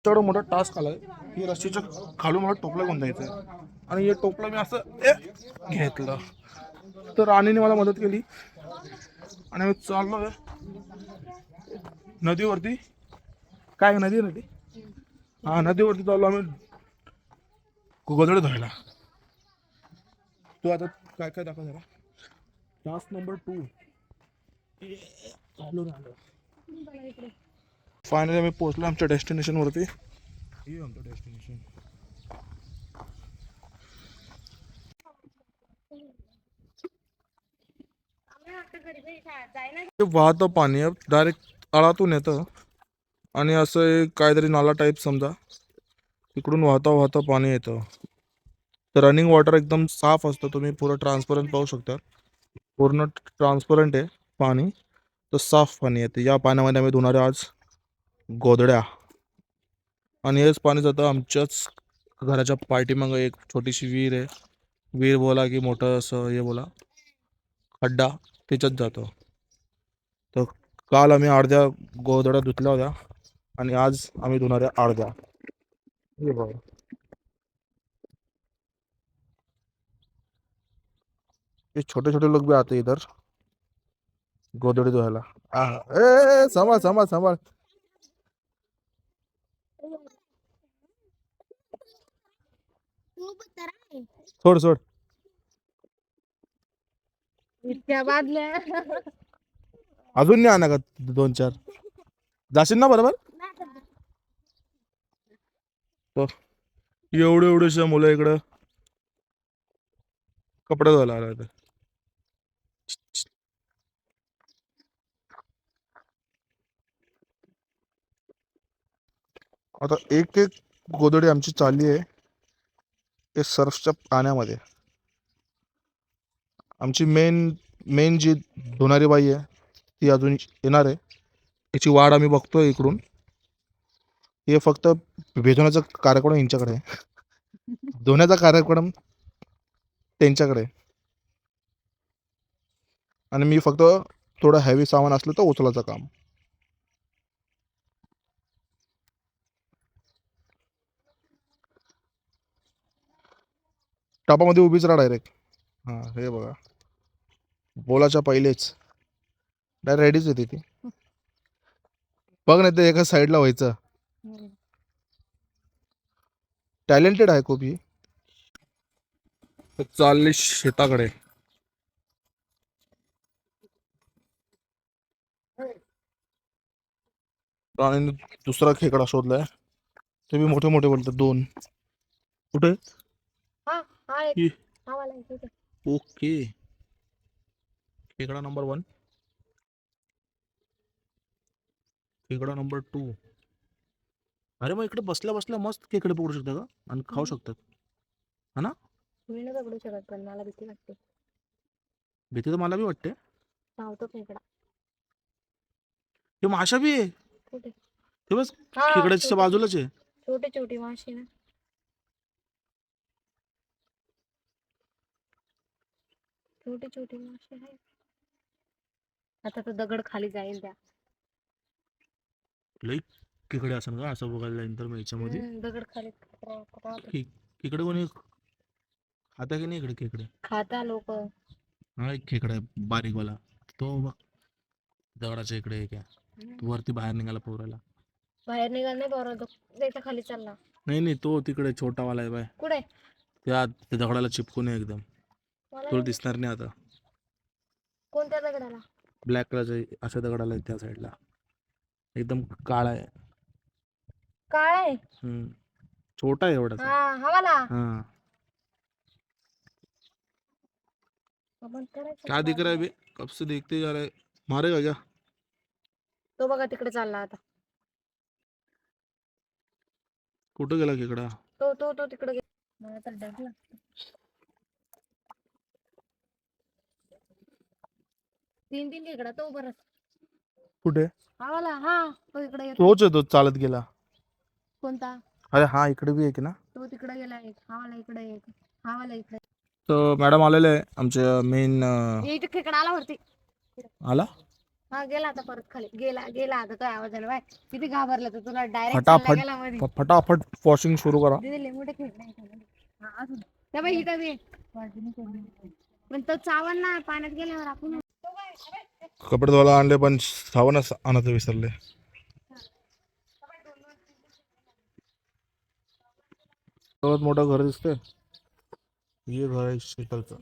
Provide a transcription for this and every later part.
तेवढा मोठा टास्क आलाय की रस्सीच्या खालून मला टोपला घेऊन द्यायचं आहे आणि हे टोपलं मी असं घेतलं तर राणीने मला मदत केली आणि आम्ही चाललो नदीवरती. काय नदी नदी हा नदीवरती चाललो आम्ही गोदडे धुवायला. तू आता काय काय दाखव जरा. टास्क नंबर 2 चालू झालं. फायनली आम्ही पोहोचलो आमच्या डेस्टिनेशन वरती. हे आमचं डेस्टिनेशन. वाहतं पाणी डायरेक्ट तळातून येतं आणि असं एक काहीतरी नाला टाईप समजा इकडून वाहता वाहता पाणी येतं. तर रनिंग वॉटर एकदम साफ असतं. तुम्ही पूर्ण ट्रान्सपरंट पाहू शकता. पूर्ण ट्रान्सपरंट आहे पाणी. तर साफ पाणी येते. या पाण्यामध्ये आम्ही धुणारे आज गोदड्या. आणि हेच पाणी जातं आमच्याच घराच्या पाठीमागं एक छोटीशी विहीर आहे. विहीर बोला की मोठं असं हे बोला खड्डा त्याच्यात जातो. तर काल आम्ही अर्ध्या गोदड्या धुतल्या होत्या आणि आज आम्ही धुणाऱ्या अर्ध्या. हे बघा ये छोटे छोटे लोग भी आते हैं इधर गोदड़ी धोयला. ए सांभाळ सांभाळ सांभाळ. सोड सोड. इतक्या बादल्या अजून नाही आणा का 2-4 जाशील ना बरोबर. तो एवढे एवढेशा मुलं इकडं कपडे धुवायला आले. आता एक एक गोदडी आमची चालली आहे ते सर्फच्या पाण्यामध्ये. आमची मेन जी धुणारी बाई आहे ती अजून येणार आहे. त्याची वाढ आम्ही बघतोय इकडून. हे फक्त भेजवण्याचा कार्यक्रम यांच्याकडे आहे. धुण्याचा कार्यक्रम त्यांच्याकडे. आणि मी फक्त थोडं हेवी सामान असलं तर उचलायचं काम. टपामध्ये उभीच राहा डायरेक्ट. हां हे बघा बोलाच्या पहिलेच डायरेक्ट रेडीच येते ती. बघ नाही तर एका साईडला व्हायचं. टॅलेंटेड आहे खूप ही. चालली शेताकडे. राणीने दुसरा खेकडा शोधलाय. ते बी मोठे मोठे बोलतात 2. कुठे ओके खेकडा नंबर 1 खेकडा नंबर 2. अरे मग इकडे बसल्या बसल्या मस्त खेकडे पकडू शकता का आणि खाऊ शकतात हा ना. मी नाही पकडू शकत पण मला भीती वाटते. भीती तर मला बी वाटते. धावतो खेकडा. हे माशा बी आहे. कुठे ते बस खेकड्याच्या बाजूलाच आहे. छोटे छोटी माशी ना. छोटी छोटी माशी आहे. आता तो दगड खाली जाईल त्या. लई खेकडे असेल का असं बघायला जाईन तर मग याच्यामध्ये. दगड खाली खेकडे कोणी खाता की नाही इकडे खेकडे. खाता लोक. हा एक खेकडा आहे बारीकवाला. तो बघ दगडाच्या इकडे एक आहे. वरती बाहेर निघाला पोराला. बाहेर निघाल नाही बरं त्याच्या खाली चालला. नाही नाही तो तिकडे छोटावाला आहे बाय. कुठे त्या दगडाला चिपकून आहे एकदम. तुला दिसणार नाही आता. कोणत्या दगडाला. ब्लॅक कलरच्या अशा दगडाला आहे त्या साईडला. एकदम काळा आहे. काळा आहे. छोटा आहे एवढा. हाँ क्या दिख रहा है बे कब से देखते जा रहा है. मारेगा क्या. तो बघा तिकडे चालला आता. कुठं गेला खेकडा. तो तिकडे मला तर डर लागतो. 3 खेकडा तो बरं. कुठे हा वाला हा तो इकडे येतो. तोच आहे तो चालत गेला. कोणता. अरे हा इकडे बी आहे ना. तो तिकडे गेला एक. हा वाला इकडे एक. हा वाला इकडे. तर मॅडम आलेले आहे आमच्या मेन. इथे खेकडा आला वरती. आला हा गेला आता परत खाली गेला गेला आता तो आवाज आला बाय किती घाबरला तर तुला डायरेक्ट चालला फटाफट गेला मध्ये फटाफट वॉशिंग सुरू करा. दीदी लय मोठे खेळ नाही त्या बाई इथं बी पण तो चावल ना पाण्यात गेल्यावर आपण कपडे धुवायला आणले पण सावणच आणायचं विसरले. सर्वात मोठं घर दिसतंय हे घर आहे शीतलचं.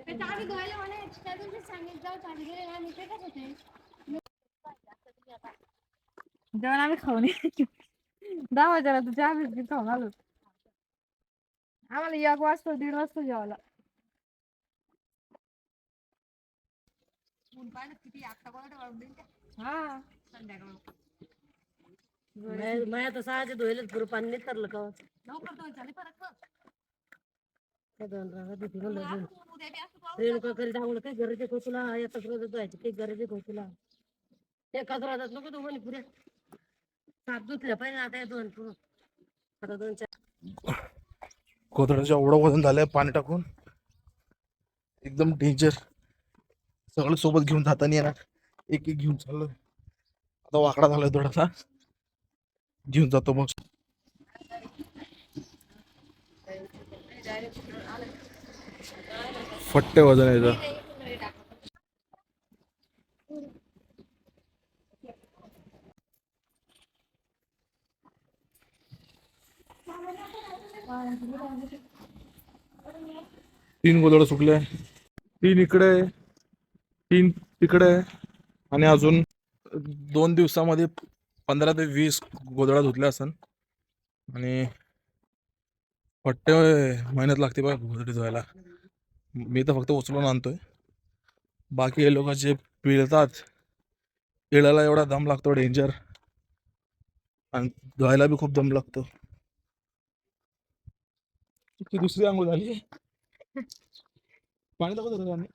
ते चावी धुवायला मला त्या दिवशी सांगितलं जाऊ चावी गेले ना मी ते कसं होते जेवण आम्ही खाऊन 10 वाजेला तू चहा बिस्किट खाऊन आलो आम्हाला 1 वाजता 1:30 वाजता जेवायला हा संध्याकाळ मैं तो साजे धोइले पुरं पाणी नाही तरलं का लवकर दोन झाले परत बघ. रेणुका करी टांगलं काही गरज आहे तुला येतात रोज जायची काही गरज आहे तुला एकाच राहतात नको तू म्हणे पुऱ्या सात दुसऱ्या पाहिजे आता हे दोन पुरं आता 2-4 गोधड्याचं एवढं वजन झालंय पाणी टाकून एकदम डेंजर. सगळं सोबत घेऊन जाता नाही येणार. एक एक घेऊन चाललोय. आता वाकडा झालाय थोडासा घेऊन जातो मग. फट्टे वजन आहे याचं. तीन गोधड सुकले 3 इकडे 3 तिकडे आणि अजून 2 दिवसामध्ये 15 ते 20 गोधड्या धुतल्या असन आणि फट्टे मेहनत लागते बघा गोधडी धुवायला. मी तर फक्त उचलून आणतोय बाकी हे लोक जे पिळतात पिळायला एवढा दम लागतो डेंजर आणि धुवायला बी खूप दम लागतो. ती दुसरी आंघोळ झाली पाणी दाखवत होतं आम्ही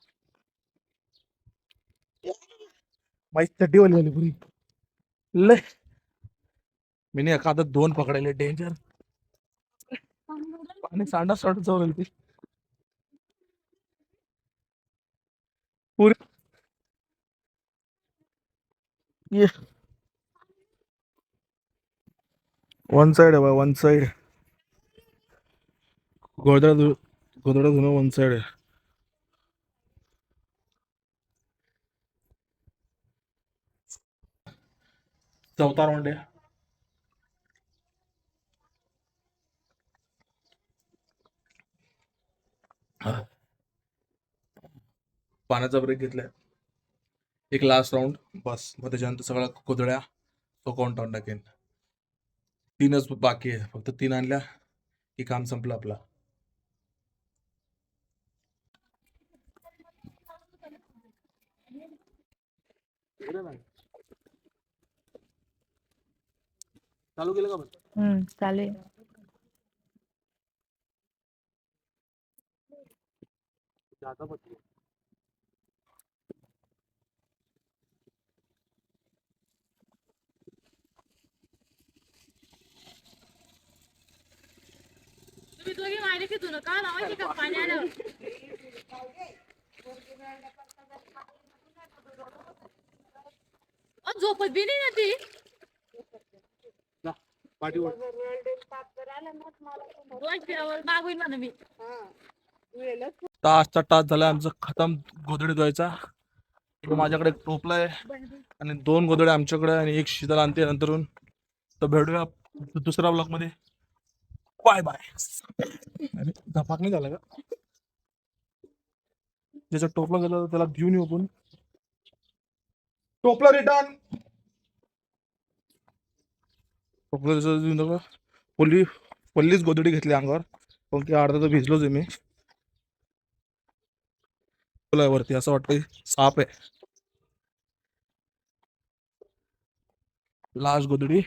माझी चड्डी वाली झाली पुरी लय मी एका हातात 2 पकडायले डेंजर पाणी सांडा सोडत जाऊ ती पुरी ये वन साइड आहे बा वन साइड गोधड्या धुणं वन साइड आहे. चौथा राऊंड आहे. पाण्याचा ब्रेक घेतलाय एक लास्ट राऊंड बस मग त्याच्यानंतर सगळ्या गोधड्या तो काउंट टाकेन. 3च बाकी आहे फक्त 3 आणल्या की काम संपलं आपला. चालू केलं का बस चालू आहे जाता बस तुम्ही दोघी माहिती की तुला का लावायची का पाणी आलं झोपत बी नाही ना ती पाठीवर 2 फिरावर मागून म्हणा मी तास झाला आमचं खतम गोधडी धुवायचा. माझ्याकडे एक टोपला आहे आणि 2 गोधड्या आमच्याकडे आणि एक शीतल आणते नंतरून. तर भेटूया दुसऱ्या ब्लॉग मध्ये. Bye bye. अरे धपाक नाही झाला का ज्याचा टोपला गेला त्याला घेऊन येऊ आपण. टोपला रिटर्न टोपला देऊन टाका. पोली पहिलीच गोधडी घेतली अंगावर, पण की अर्धा तर भिजलोच आहे मी. वरती असं वाटतंय साप आहे. लास्ट गोधडी.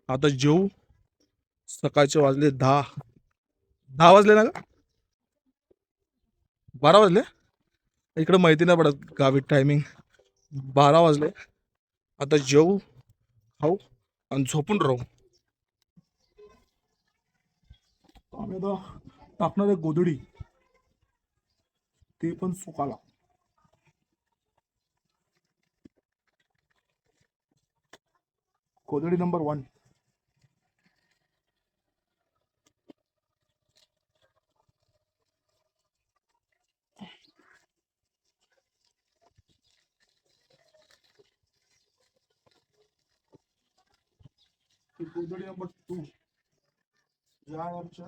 आता जेऊ. सकाळचे वाजले 10 वाजले ना का? 12 वाजले. इकडे माहिती नाही पडत गावी टायमिंग. 12 वाजले. आता जेऊ, खाऊ आणि झोपून राहू. आम्ही आता टाकणार आहे गोधडी, ते पण सुकाला. गोधडी नंबर 1. गोधडी नंबर 2 या आमच्या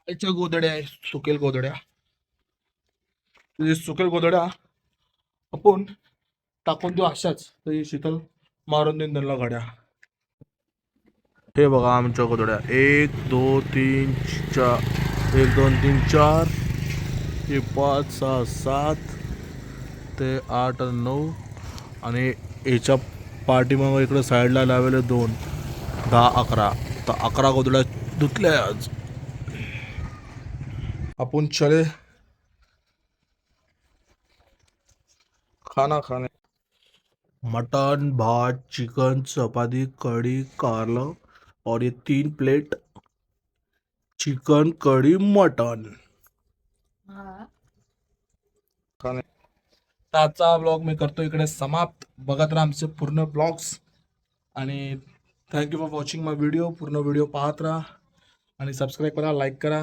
याच्या गोधड्या आहे, सुकेल गोधड्या. सुकेल गोधड्या आपण टाकून देऊ अशाच, तरी शीतल मारून देईन त्यांना घड्या. हे बघा आमच्या गोधड्या. 1 2 3 4 1 2 3 4 हे 5 6 7 ते 8 9 आणि याच्या पाठीमागं इकडे साईडला लावलेले 2 10 11. तर 11 गोधड्या धुतल्या आज. आपण चले खाना खाने. मटन, भात, चिकन, चपाती, कड़ी, कारला और ये 3 प्लेट चिकन, कड़ी, मटन खाने. तर आजचा ब्लॉग मी करतो इकडे समाप्त. बघत राहा आमचे पूर्ण ब्लॉग्स आणि thank you for watching my video. पूर्ण व्हिडिओ पाहत राहा आणि सबस्क्राईब करा, लाईक करा.